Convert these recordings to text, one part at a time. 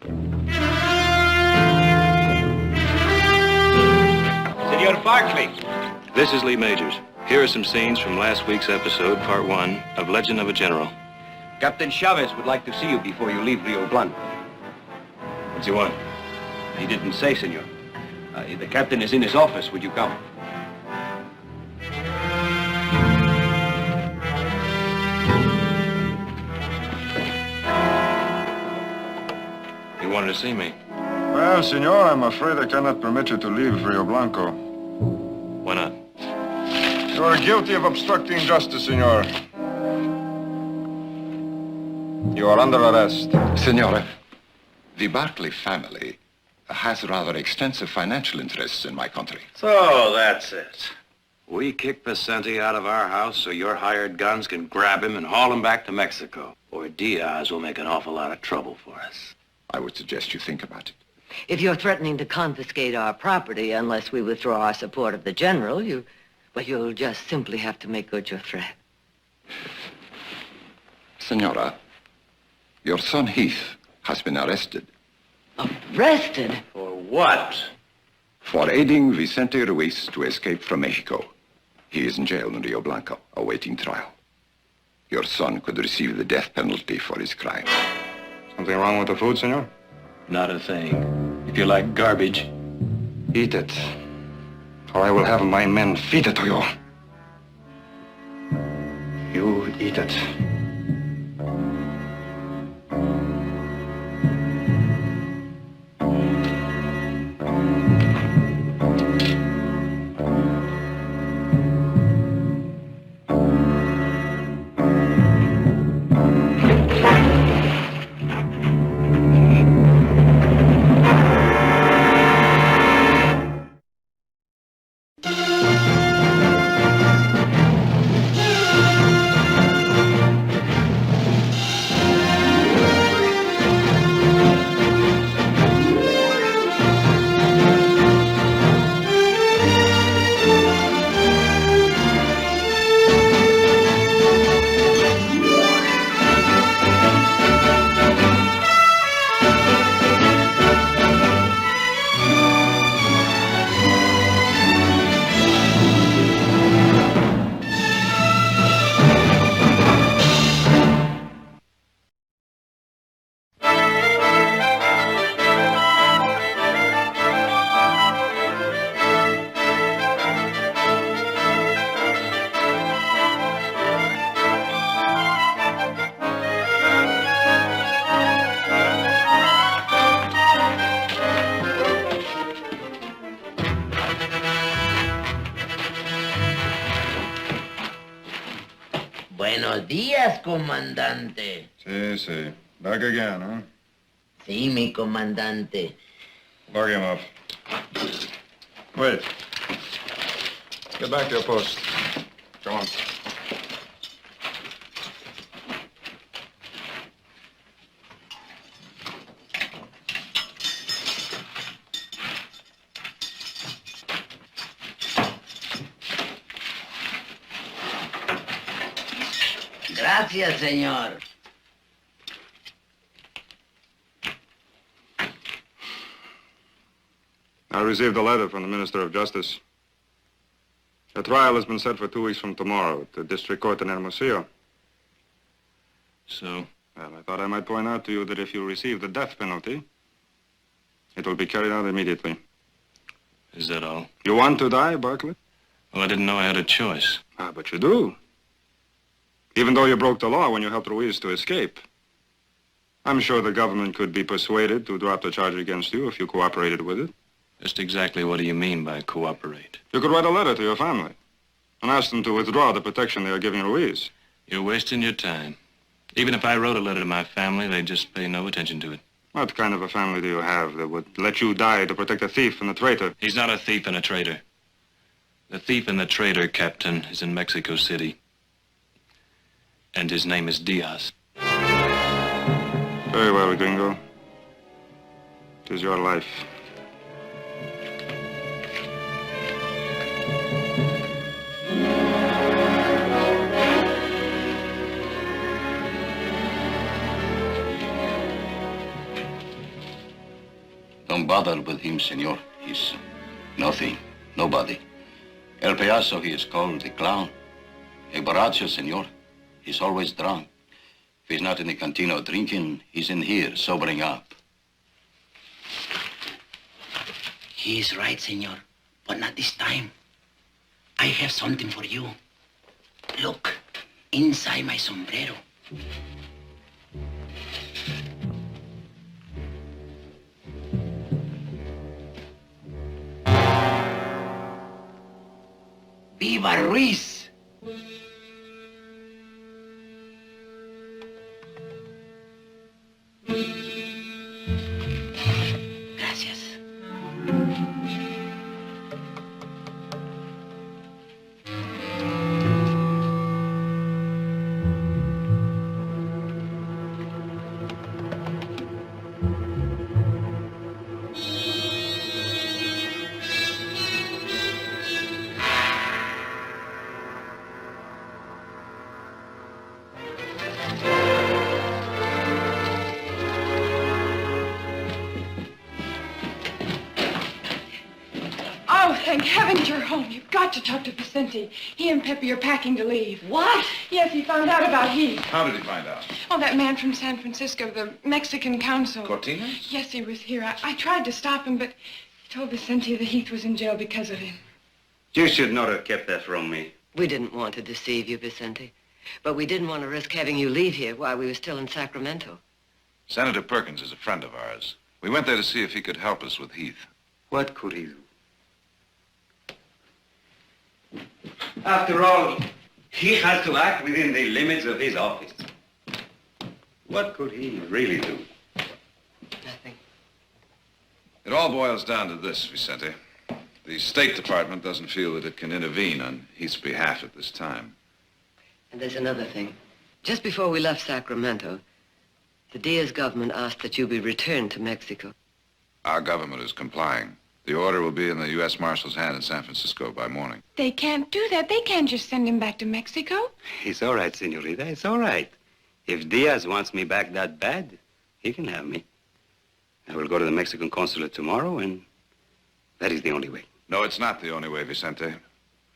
Senor Barkley. This is Lee Majors. Here are some scenes from last week's episode, part 1, of Legend of a General. Captain Chavez would like to see you before you leave Rio Blanco. What's he want? He didn't say, senor. The captain is in his office. Would you come? He wanted to see me. Well, senor, I'm afraid I cannot permit you to leave Rio Blanco. Why not? You are guilty of obstructing justice, senor. You are under arrest. Senora, the Barkley family has rather extensive financial interests in my country. So that's it. We kick Vicente out of our house so your hired guns can grab him and haul him back to Mexico. Or Diaz will make an awful lot of trouble for us. I would suggest you think about it. If you're threatening to confiscate our property unless we withdraw our support of the general, you'll just simply have to make good your threat. Senora, your son Heath has been arrested. Arrested? For what? For aiding Vicente Ruiz to escape from Mexico. He is in jail in Rio Blanco, awaiting trial. Your son could receive the death penalty for his crime. Something wrong with the food, senor? Not a thing. If you like garbage, Eat it, or I will have my men feed it to you. You eat it. Buenos días, comandante. Sí. Back again, huh? Sí, mi comandante. Lock him up. Wait. Get back to your post. Come on. Gracias, señor. I received a letter from the Minister of Justice. The trial has been set for 2 weeks from tomorrow at the district court in Hermosillo. so Well, I thought I might point out to you that if you receive the death penalty, it will be carried out immediately. is that all? You want to die, Barkley? Well, I didn't know I had a choice. But you do. Even though you broke the law when you helped Ruiz to escape. I'm sure the government could be persuaded to drop the charge against you if you cooperated with it. Just exactly what do you mean by cooperate? You could write a letter to your family and ask them to withdraw the protection they are giving Ruiz. You're wasting your time. Even if I wrote a letter to my family, they'd just pay no attention to it. What kind of a family do you have that would let you die to protect a thief and a traitor? He's not a thief and a traitor. The thief and the traitor, Captain, is in Mexico City. And his name is Diaz. Very well, Gringo. It is your life. Don't bother with him, senor. He's nothing, nobody. El payaso, he is called the clown. El borracho, senor. He's always drunk. If he's not in the cantina drinking, he's in here sobering up. He is right, senor, but not this time. I have something for you. Look, inside my sombrero. Viva Ruiz! Gracias. Oh, thank heavens you're home. You've got to talk to Vicente. He and Pepe are packing to leave. What? Yes, he found out about Heath. How did he find out? Oh, that man from San Francisco, the Mexican consul. Cortines? Yes, he was here. I tried to stop him, but he told Vicente that Heath was in jail because of him. You should not have kept that from me. We didn't want to deceive you, Vicente. But we didn't want to risk having you leave here while we were still in Sacramento. Senator Perkins is a friend of ours. We went there to see if he could help us with Heath. What could he do? After all, he has to act within the limits of his office. What could he really do? Nothing. It all boils down to this, Vicente. The State Department doesn't feel that it can intervene on Heath's behalf at this time. And there's another thing. Just before we left Sacramento, the Diaz government asked that you be returned to Mexico. Our government is complying. The order will be in the U.S. Marshal's hand in San Francisco by morning. They can't do that. They can't just send him back to Mexico. It's all right, senorita. It's all right. If Diaz wants me back that bad, he can have me. I will go to the Mexican consulate tomorrow, and that is the only way. No, it's not the only way, Vicente.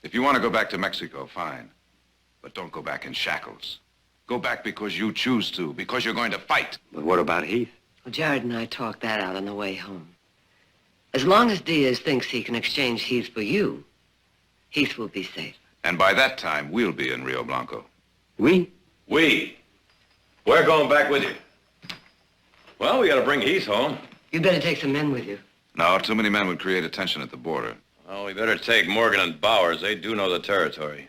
If you want to go back to Mexico, fine. But don't go back in shackles. Go back because you choose to, because you're going to fight. But what about Heath? Well, Jared and I talked that out on the way home. As long as Diaz thinks he can exchange Heath for you, Heath will be safe. And by that time, we'll be in Rio Blanco. We? We? We're going back with you. Well, we gotta bring Heath home. You'd better take some men with you. No, too many men would create a tension at the border. Well, we better take Morgan and Bowers. They do know the territory.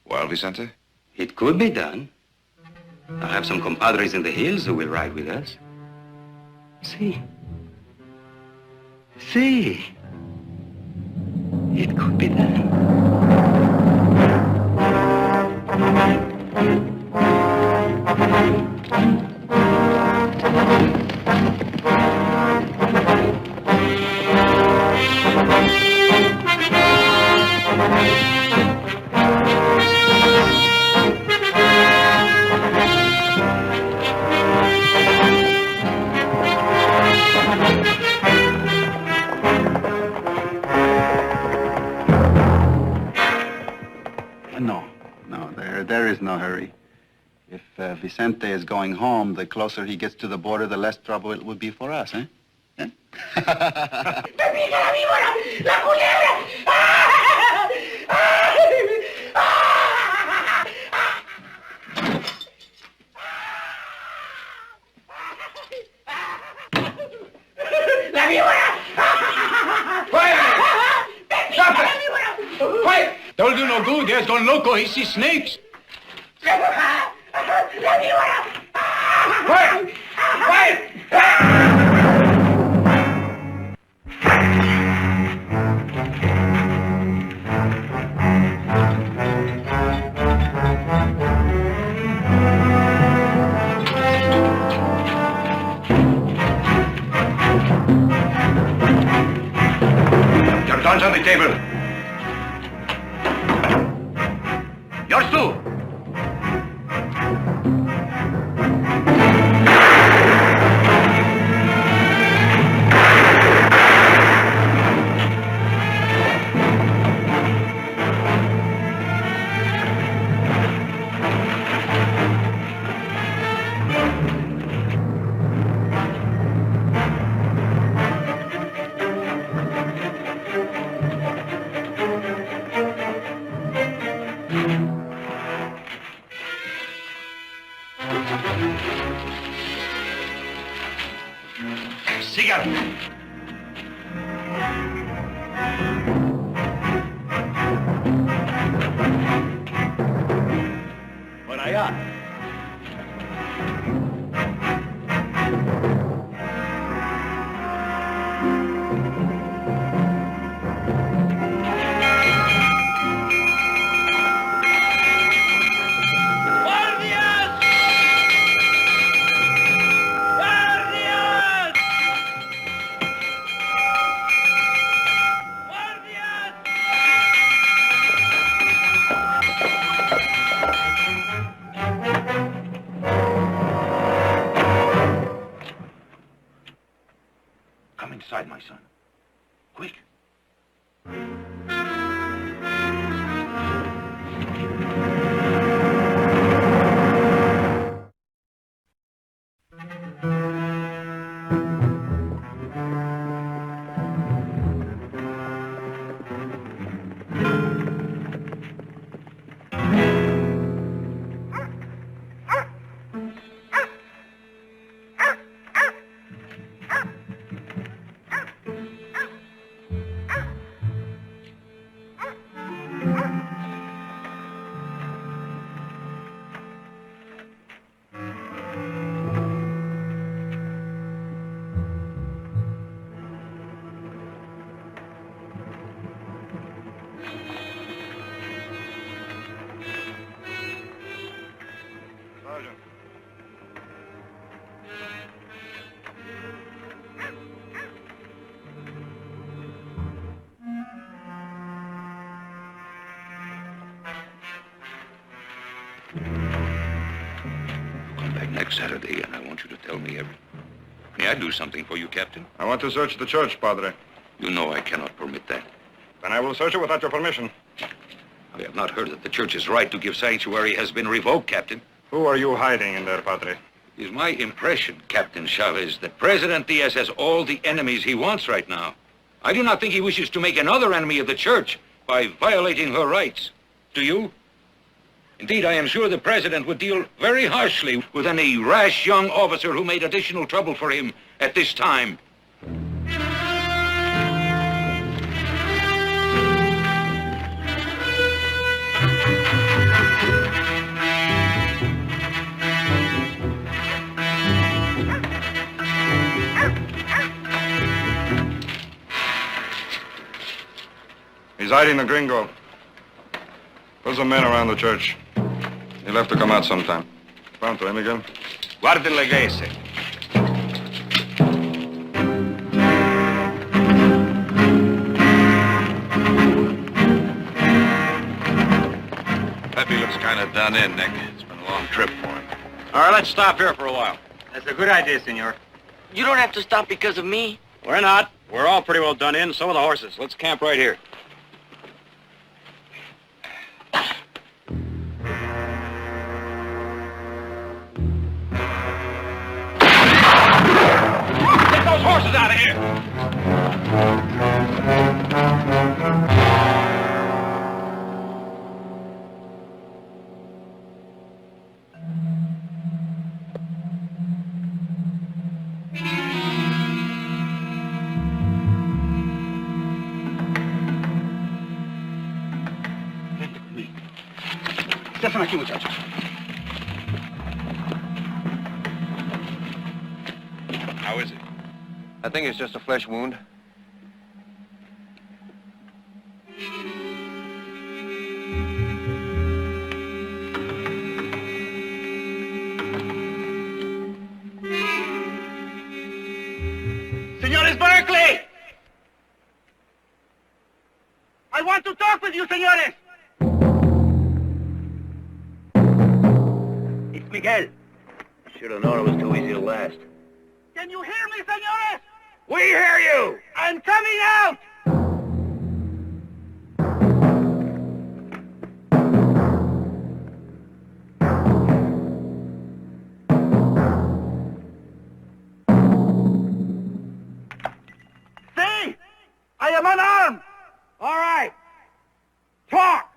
Well, Vicente? It could be done. I have some compadres in the hills who will ride with us. See? See? It could be done. There is no hurry. If Vicente is going home, the closer he gets to the border, the less trouble it would be for us, eh? Quiet! Don't do no good. There's gone loco. He sees snakes. Quiet! Quiet! Your guns on the table. Yours too. Sígalo. Por allá. Come inside, my son. Quick. Sergeant. Come back next Saturday, and I want you to tell me everything. May I do something for you, Captain? I want to search the church, Padre. You know I cannot permit that. Then I will search it without your permission. I have not heard that the church's right to give sanctuary has been revoked, Captain. Who are you hiding in there, Padre? It is my impression, Captain Chavez, that President Diaz has all the enemies he wants right now. I do not think he wishes to make another enemy of the church by violating her rights. Do you? Indeed, I am sure the President would deal very harshly with any rash young officer who made additional trouble for him at this time. He's hiding the gringo. Put some men around the church. He'll have to come out sometime. Pronto, eh, Miguel? Guarden la iglesia. Pepe looks kind of done in, Nick. It's been a long trip for him. All right, let's stop here for a while. That's a good idea, senor. You don't have to stop because of me. We're not. We're all pretty well done in, so are the horses. Let's camp right here. Get those horses out of here! Están aquí, muchachos. How is he? I think it's just a flesh wound. Señores Berkeley! I want to talk with you, señores! It's Miguel. Should have known it was too easy to last. Can you hear me, señores? We hear you! I'm coming out! See? I am unarmed! All right. Talk!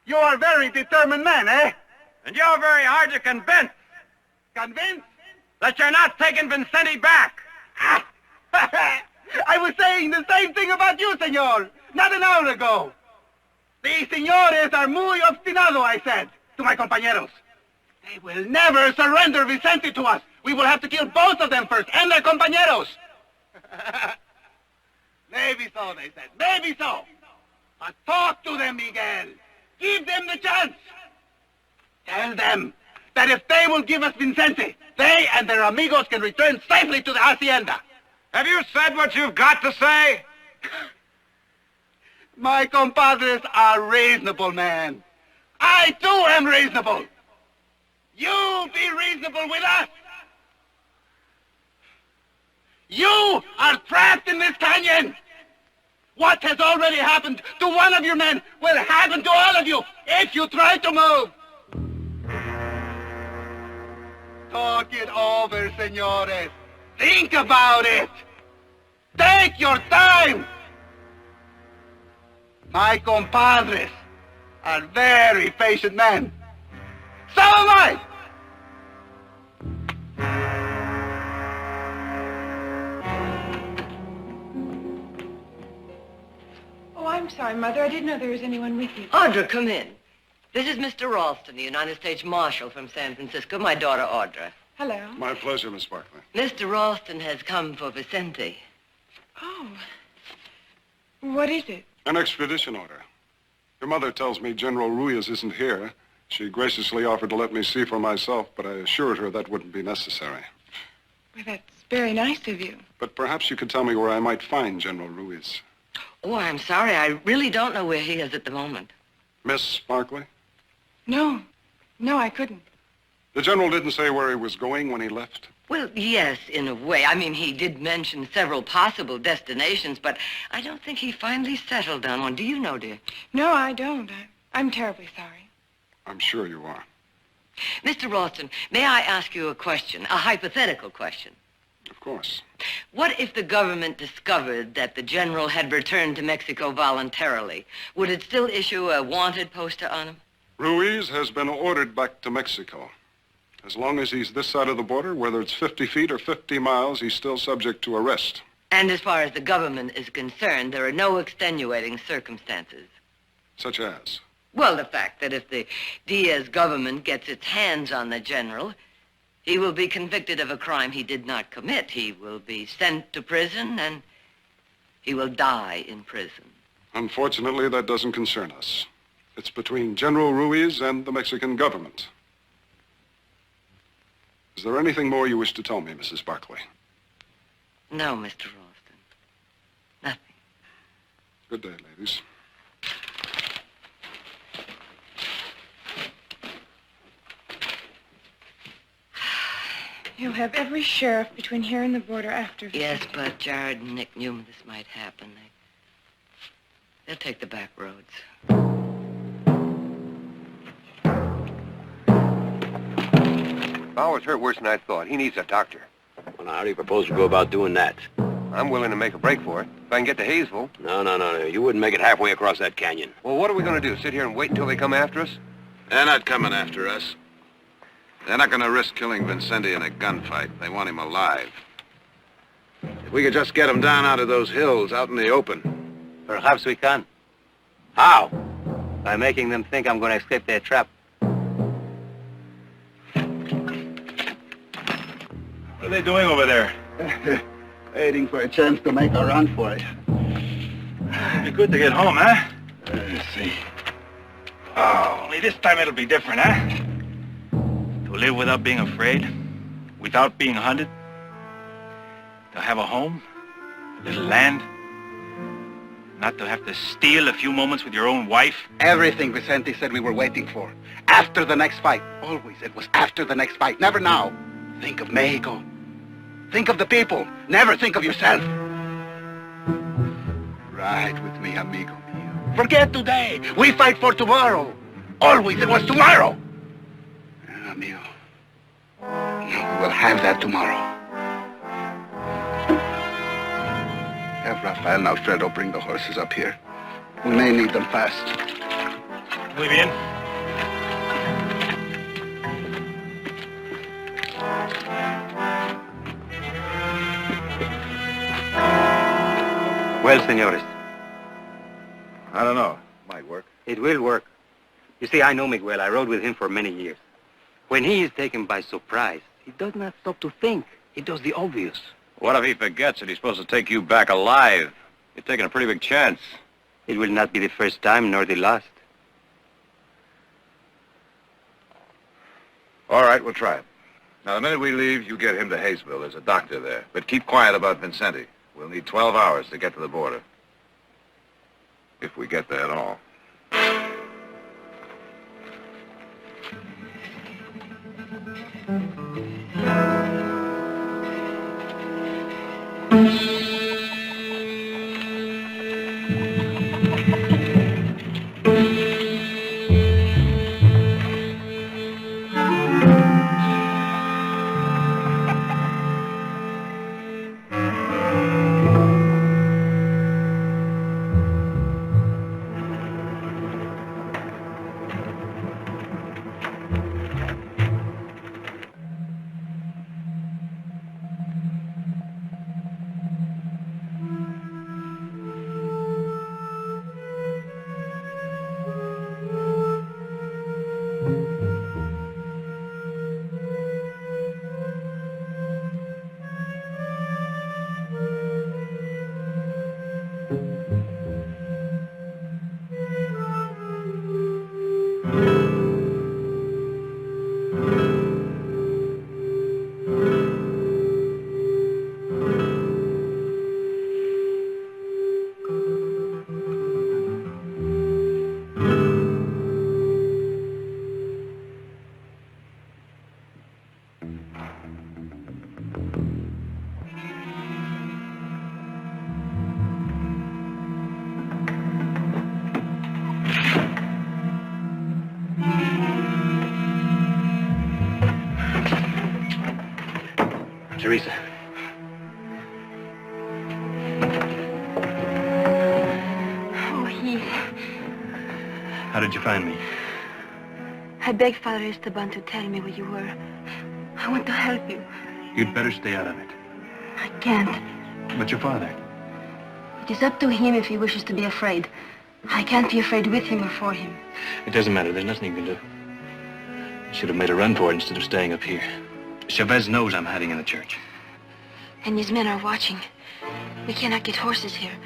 You are very determined men, eh? And you're very hard to convince. Convinced? That you're not taking Vincenti back. I was saying the same thing about you, senor, not an hour ago. These senores are muy obstinado, I said to my compañeros. They will never surrender Vicente to us. We will have to kill both of them first, and their compañeros. Maybe so, they said. Maybe so. But talk to them, Miguel. Give them the chance. Tell them that if they will give us Vicente, they and their amigos can return safely to the hacienda. Have you said what you've got to say? My compadres are reasonable, man. I, too, am reasonable. You be reasonable with us. You are trapped in this canyon. What has already happened to one of your men will happen to all of you if you try to move. Talk it over, senores. Think about it. Take your time. My compadres are very patient men. So am I. Oh, I'm sorry, Mother. I didn't know there was anyone with you. Audra, come in. This is Mr. Ralston, the United States Marshal from San Francisco, my daughter, Audra. Hello. My pleasure, Miss Barclay. Mr. Ralston has come for Vicente. Oh. What is it? An extradition order. Your mother tells me General Ruiz isn't here. She graciously offered to let me see for myself, but I assured her that wouldn't be necessary. Well, that's very nice of you. But perhaps you could tell me where I might find General Ruiz. Oh, I'm sorry. I really don't know where he is at the moment. Miss Barclay? No. No, I couldn't. The general didn't say where he was going when he left? Well, yes, in a way. I mean, he did mention several possible destinations, but I don't think he finally settled on one. Do you know, dear? No, I don't. I'm terribly sorry. I'm sure you are. Mr. Ralston, may I ask you a question, a hypothetical question? Of course. What if the government discovered that the general had returned to Mexico voluntarily? Would it still issue a wanted poster on him? Ruiz has been ordered back to Mexico. As long as he's this side of the border, whether it's 50 feet or 50 miles, he's still subject to arrest. And as far as the government is concerned, there are no extenuating circumstances. Such as? Well, the fact that if the Diaz government gets its hands on the general, he will be convicted of a crime he did not commit. He will be sent to prison, and he will die in prison. Unfortunately, that doesn't concern us. It's between General Ruiz and the Mexican government. Is there anything more you wish to tell me, Mrs. Barclay? No, Mr. Ralston. Nothing. Good day, ladies. You'll have every sheriff between here and the border after. Yes, but Jared and Nick knew this might happen. They'll take the back roads. Bauer's hurt worse than I thought. He needs a doctor. Well, now, how do you propose to go about doing that? I'm willing to make a break for it. If I can get to Hayesville. No. You wouldn't make it halfway across that canyon. Well, what are we going to do? Sit here and wait until they come after us? They're not coming after us. They're not going to risk killing Vincenti in a gunfight. They want him alive. If we could just get him down out of those hills, out in the open. Perhaps we can. How? By making them think I'm going to escape their trap. What are they doing over there? Waiting for a chance to make a run for it. It'd be good to get home, huh? Let's see. Oh, only this time it'll be different, huh? To live without being afraid, without being hunted, to have a home, a little land, not to have to steal a few moments with your own wife. Everything Vicente said we were waiting for. After the next fight. Always it was after the next fight, never now. Think of Mexico. Think of the people. Never think of yourself. Ride with me, amigo mío. Forget today. We fight for tomorrow. Always it was tomorrow. Amigo. No, we will have that tomorrow. Have Rafael and Alfredo bring the horses up here. We may need them fast. Muy bien. Well, senores, I don't know. Might work. it will work. You see, I know Miguel. I rode with him for many years. When he is taken by surprise, he does not stop to think. He does the obvious. What if he forgets that he's supposed to take you back alive? You're taking a pretty big chance. It will not be the first time nor the last. All right, we'll try it. Now, the minute we leave, you get him to Hayesville. There's a doctor there. But keep quiet about Vincenti. We'll need 12 hours to get to the border. If we get there at all. Teresa. Oh, Heath. How did you find me? I begged Father Esteban to tell me where you were. I want to help you. You'd better stay out of it. I can't. But your father? It is up to him if he wishes to be afraid. I can't be afraid with him or for him. It doesn't matter. There's nothing you can do. You should have made a run for it instead of staying up here. Chavez knows I'm hiding in the church. And his men are watching. We cannot get horses here.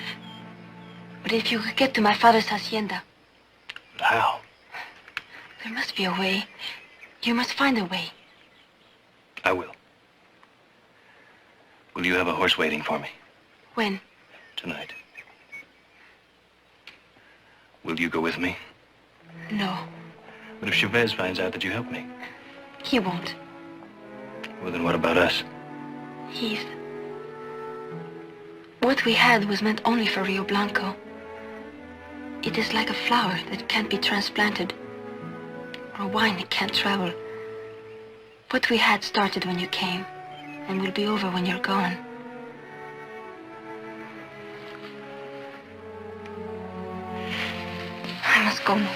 But if you could get to my father's hacienda... But how? There must be a way. You must find a way. I will. Will you have a horse waiting for me? When? Tonight. Will you go with me? No. But if Chavez finds out that you helped me? He won't. Well, then what about us? Heath. What we had was meant only for Rio Blanco. It is like a flower that can't be transplanted. Or wine that can't travel. What we had started when you came, and will be over when you're gone. I must go now.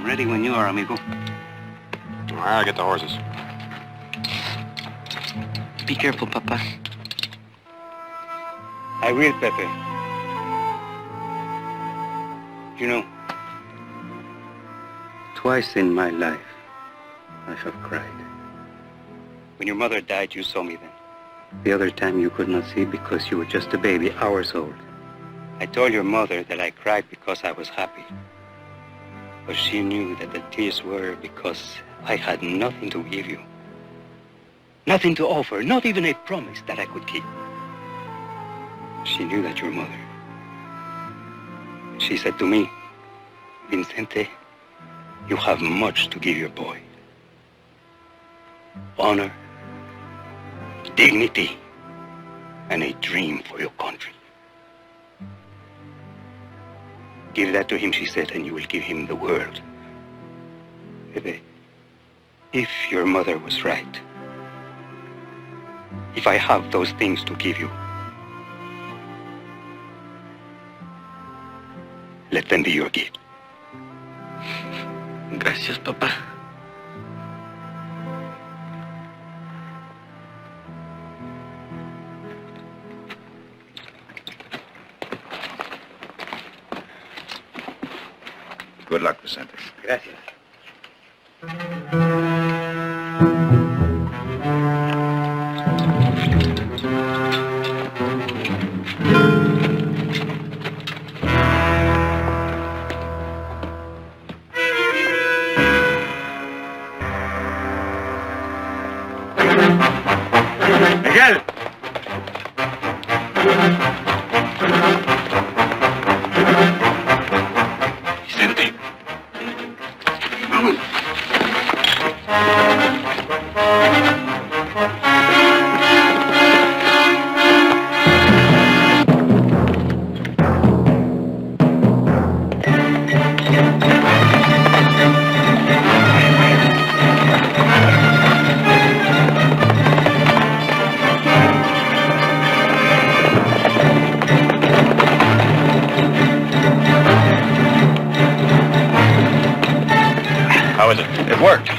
Ready when you are, amigo. I'll get the horses. Be careful, Papa. I will, Pepe. You know, twice in my life, I have cried. When your mother died, you saw me then. The other time you could not see because you were just a baby, hours old. I told your mother that I cried because I was happy. But she knew that the tears were because I had nothing to give you. Nothing to offer, not even a promise that I could keep. She knew that your mother. She said to me, Vicente, you have much to give your boy. Honor, dignity, and a dream for your country. Give that to him, she said, and you will give him the world. Pepe, if your mother was right, if I have those things to give you, let them be your gift. Gracias, papá. Good luck, Vicente. Gracias. Miguel! Vicente. How is it? It worked.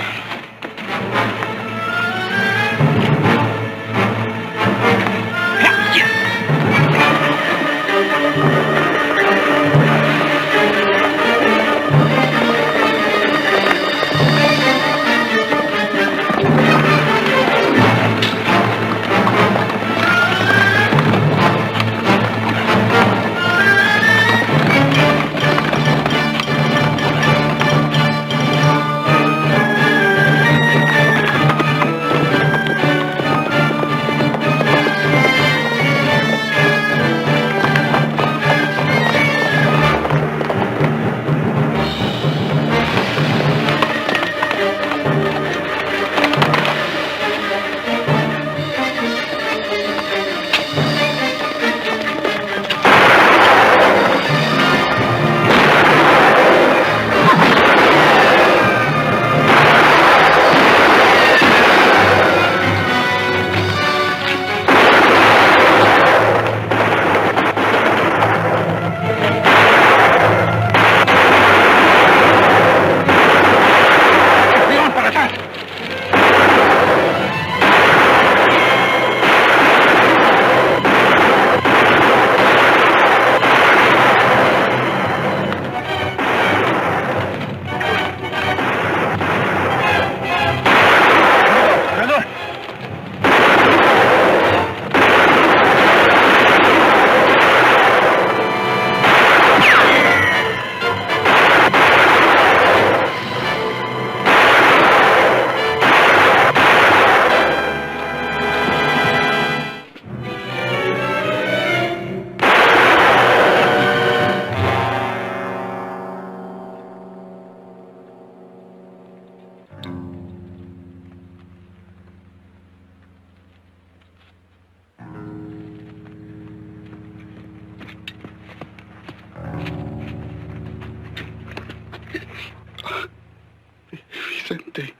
Vicente,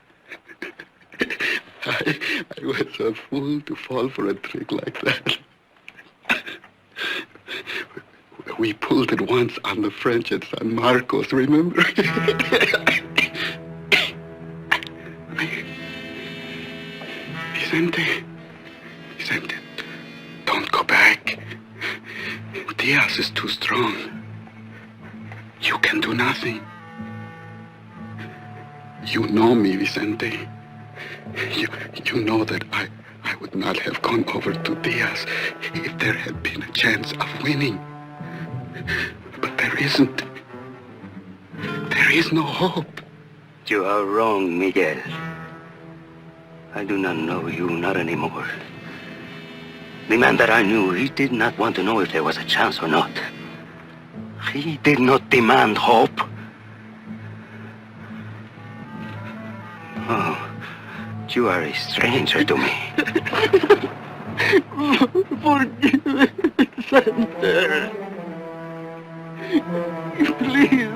I was a fool to fall for a trick like that. We pulled it once on the French at San Marcos, remember? Vicente, don't go back. Diaz is too strong. You can do nothing. You know me, Vicente. You know that I would not have gone over to Diaz if there had been a chance of winning. But there isn't. There is no hope. You are wrong, Miguel. I do not know you, not anymore. The man that I knew, he did not want to know if there was a chance or not. He did not demand hope. Oh, you are a stranger to me. Forgive me, Vicente. Please.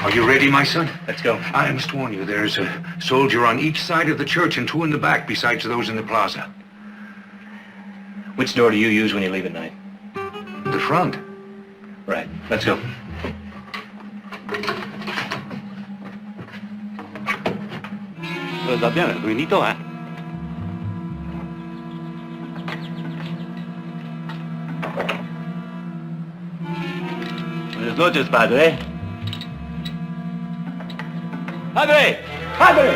Are you ready, my son? Let's go. I must warn you, there's a soldier on each side of the church and 2 in the back besides those in the plaza. Which door do you use when you leave at night? The front. Right. Let's go. Va bien, Luinito, ¿eh? Buenas noches, padre. ¡Padre! ¡Padre!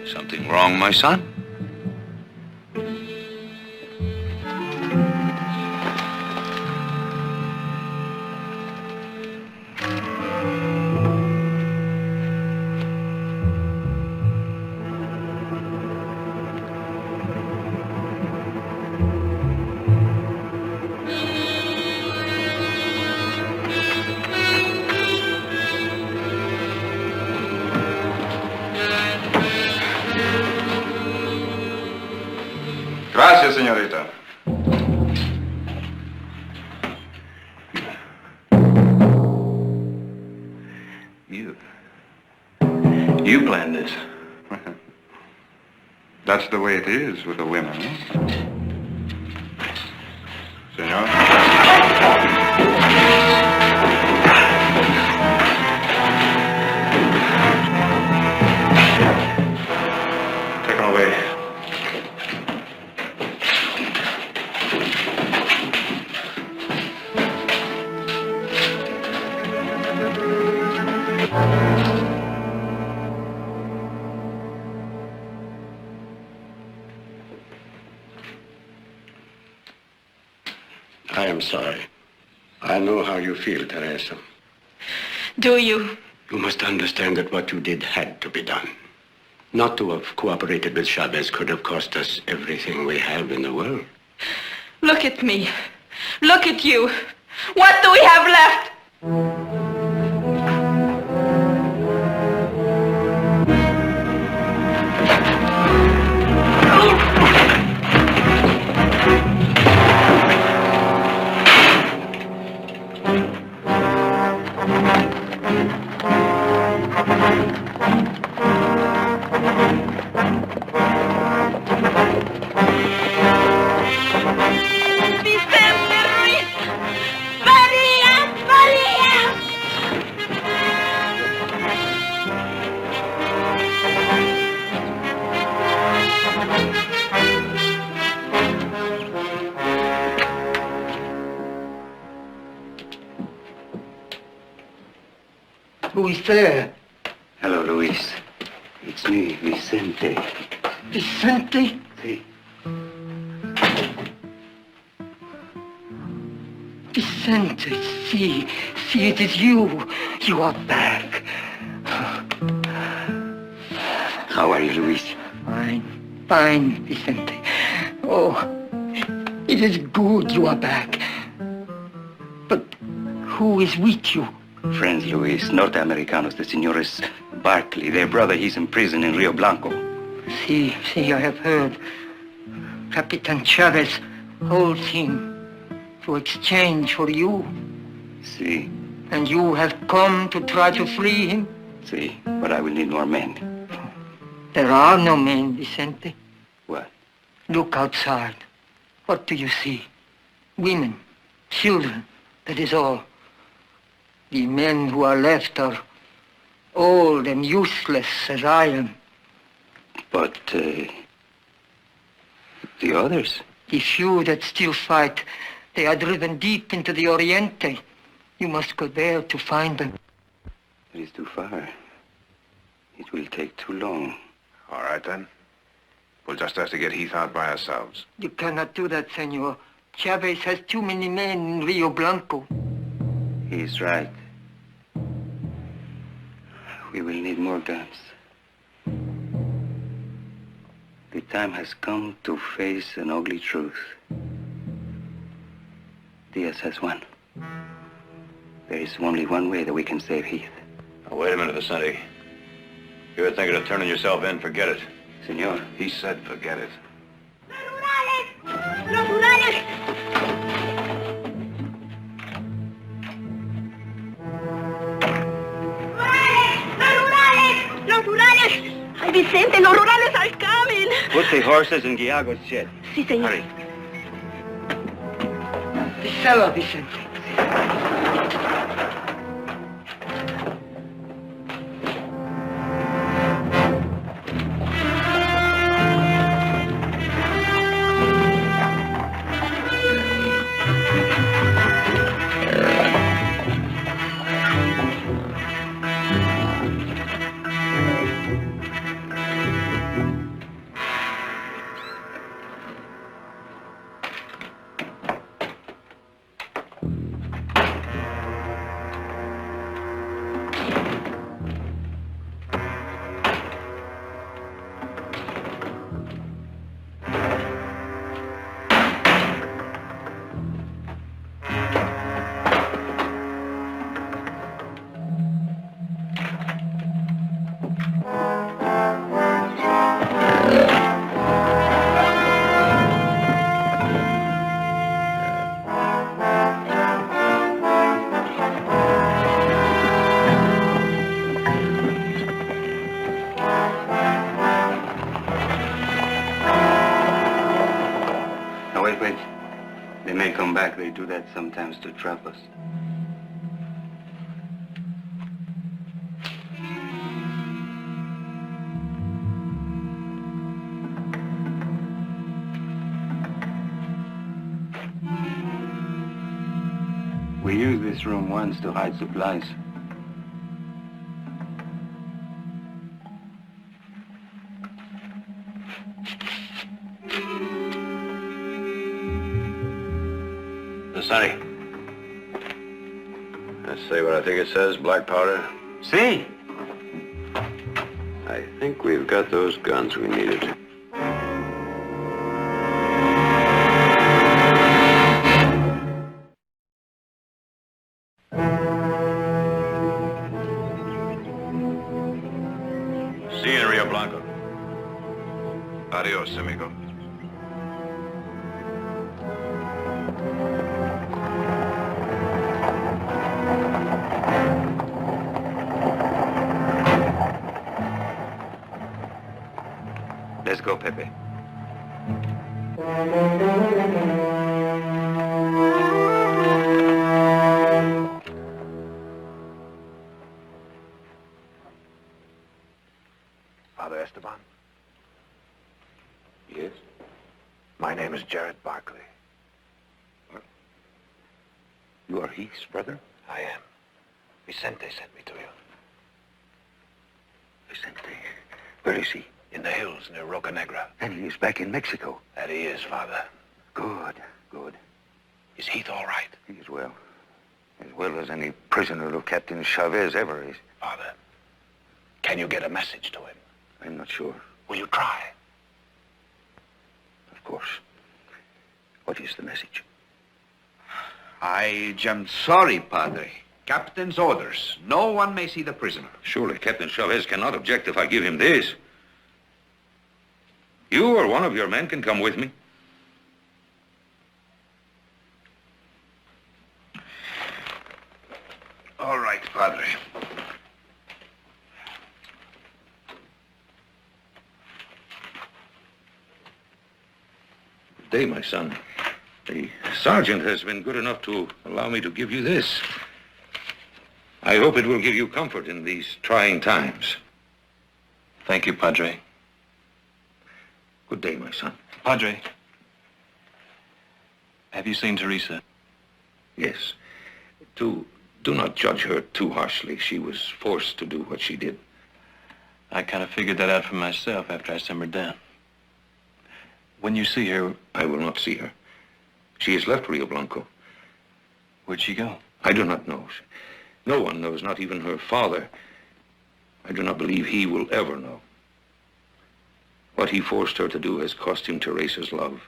Something wrong, my son? Gracias, señorita. You planned this. That's the way it is with the women, huh? Senor? Take him away. I am sorry. I know how you feel, Teresa. Do you? You must understand that what you did had to be done. Not to have cooperated with Chavez could have cost us everything we have in the world. Look at me. Look at you. What do we have left? Who is there? Hello, Luis. It's me, Vicente. Vicente? Si. Vicente, see, it is you. You are back. How are you, Luis? Fine, Vicente. Oh, it is good you are back. But who is with you? Friends, Luis, Norteamericanos, the Senores Barkley. Their brother, he's in prison in Rio Blanco. See, I have heard. Capitan Chavez holds him to exchange for you. Si. And you have come to try to free him? Si, but I will need more men. There are no men, Vicente. What? Look outside. What do you see? Women, children, that is all. The men who are left are old and useless as I am. But, the others? The few that still fight, they are driven deep into the Oriente. You must go there to find them. It is too far. It will take too long. All right, then. We'll just have to get Heath out by ourselves. You cannot do that, senor. Chavez has too many men in Rio Blanco. He is right. We will need more guns. The time has come to face an ugly truth. Diaz has won. There is only one way that we can save Heath. Now, wait a minute, Vicente. If you're thinking of turning yourself in, forget it. Senor. He said forget it. ¡Los rurales! ¡Los rurales! ¡Ay, Vicente, los rurales al camin! Put the horses in Guiago's shed. Sí, señor. Hurry. The cellar, Vicente. Wait. They may come back. They do that sometimes to trap us. We used this room once to hide supplies. Sonny. Let's say what I think it says, black powder. See? I think we've got those guns we needed. See you in Rio Blanco. Adios, amigo. Let's go, Pepe. Father Esteban? Yes? My name is Jared Barkley. You are Heath's brother? I am. Vicente sent me to you. Vicente? Where is he? In the hills near Roca Negra. And he is back in Mexico. That he is, Father. Good. Is Heath all right? He is well. As well as any prisoner of Captain Chavez ever is. Father, can you get a message to him? I'm not sure. Will you try? Of course. What is the message? I am sorry, Padre. Captain's orders. No one may see the prisoner. Surely Captain Chavez cannot object if I give him this. You or one of your men can come with me. All right, Padre. Good day, my son. The sergeant has been good enough to allow me to give you this. I hope it will give you comfort in these trying times. Thank you, Padre. Good day, my son. Padre, have you seen Teresa? Yes. Do not judge her too harshly. She was forced to do what she did. I kind of figured that out for myself after I simmered down. When you see her... I will not see her. She has left Rio Blanco. Where'd she go? I do not know. No one knows, not even her father. I do not believe he will ever know. What he forced her to do has cost him Teresa's love.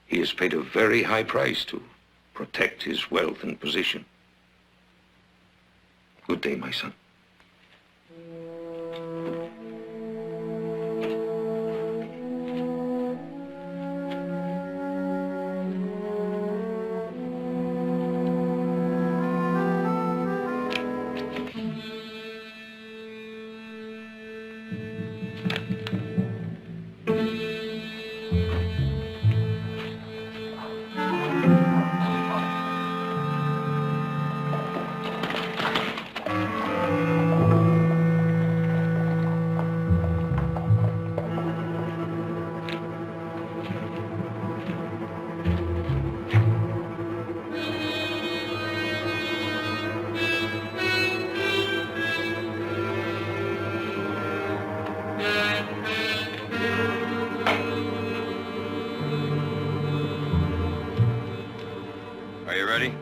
He has paid a very high price to protect his wealth and position. Good day, my son. Are you ready?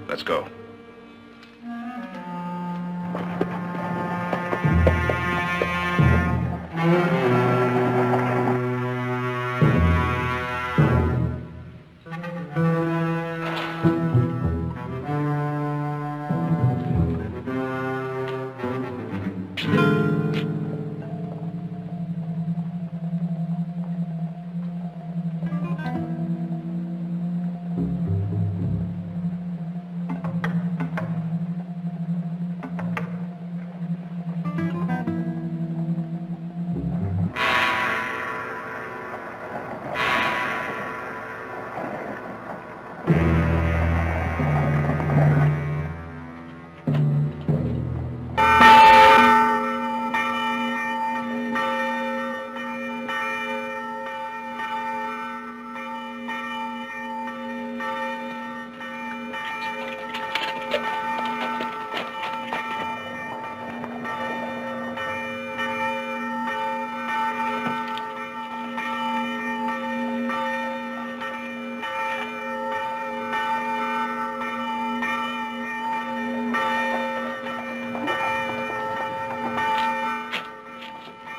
Let's go.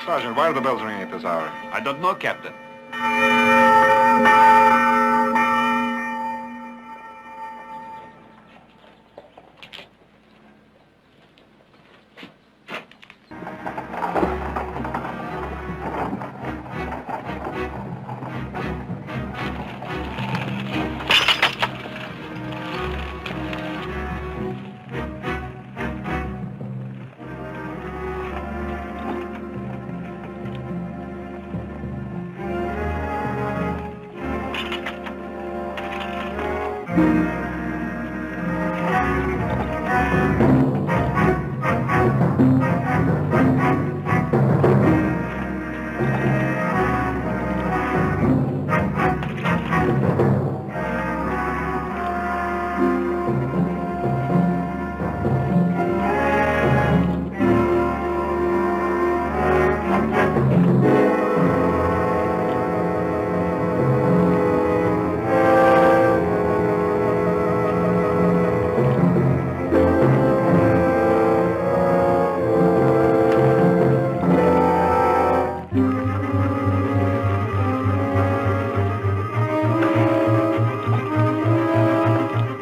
Sergeant, why are the bells ringing at this hour? I don't know, Captain.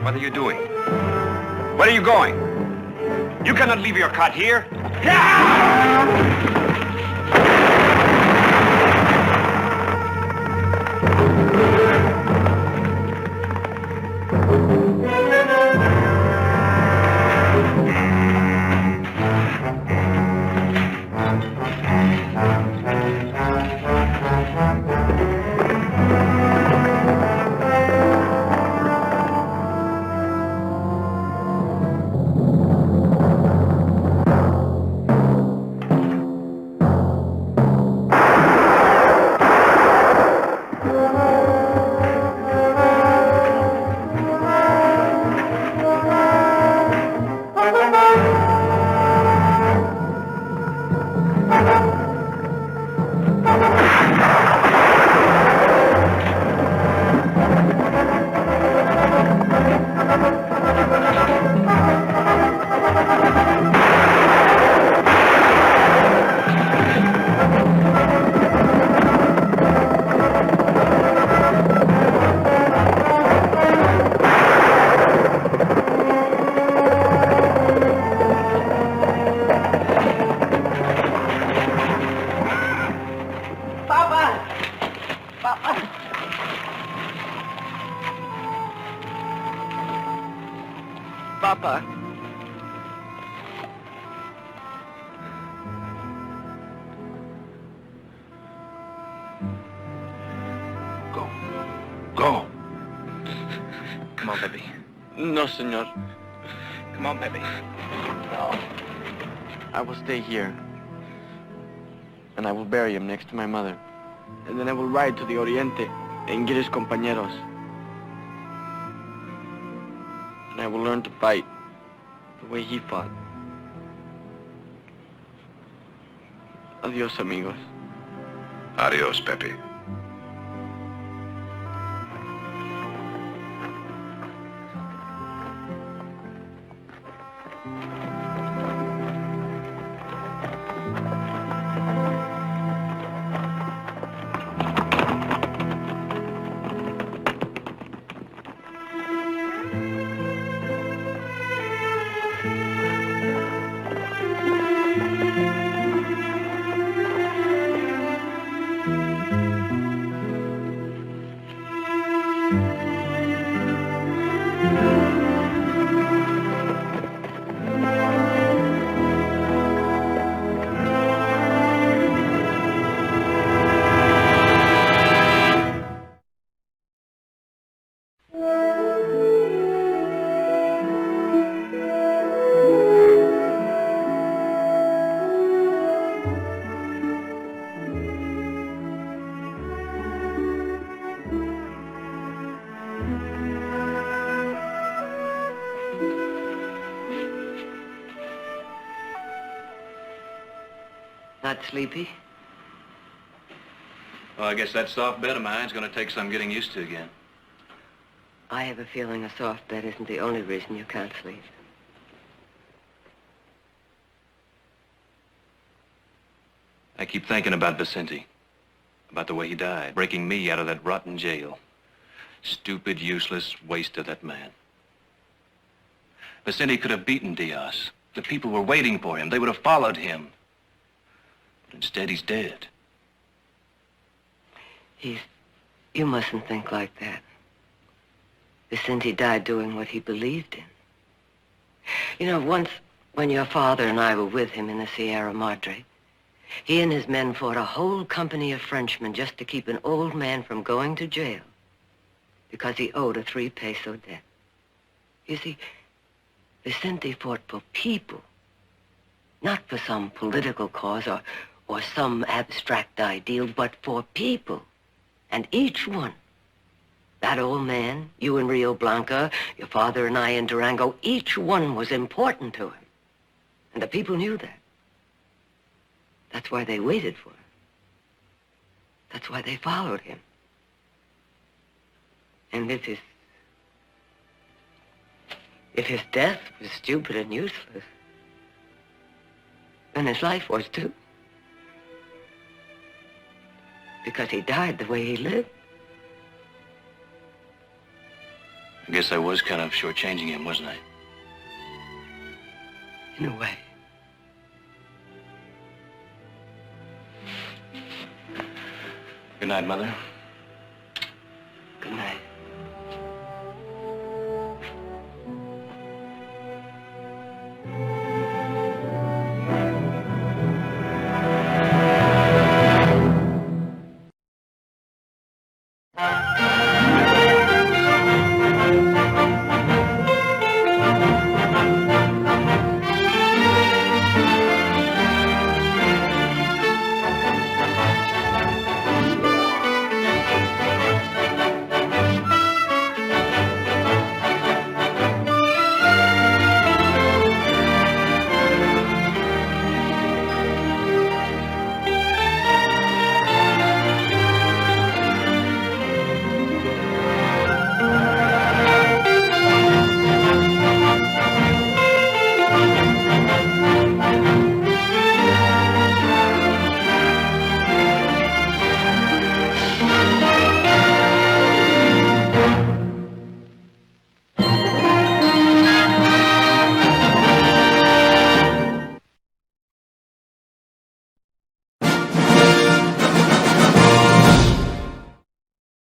What are you doing? Where are you going? You cannot leave your cot here. Papa. Go. Come on, Pepe. No, senor. Come on, Pepe. No. I will stay here. And I will bury him next to my mother. And then I will ride to the Oriente and get his compañeros. And I will learn to fight the way he fought. Adios, amigos. Adios, Pepe. Not sleepy? Well, I guess that soft bed of mine's gonna take some getting used to again. I have a feeling a soft bed isn't the only reason you can't sleep. I keep thinking about Vicente, about the way he died, breaking me out of that rotten jail. Stupid, useless waste of that man. Vicente could have beaten Diaz. The people were waiting for him. They would have followed him. But instead, he's dead. You mustn't think like that. Vicente died doing what he believed in. You know, once when your father and I were with him in the Sierra Madre, he and his men fought a whole company of Frenchmen just to keep an old man from going to jail because he owed a 3-peso debt. You see, Vicente fought for people, not for some political cause or some abstract ideal, but for people. And each one, that old man, you in Rio Blanco, your father and I in Durango, each one was important to him. And the people knew that. That's why they waited for him. That's why they followed him. And if his death was stupid and useless, then his life was too. Because he died the way he lived. I guess I was kind of shortchanging him, wasn't I? In a way. Good night, Mother.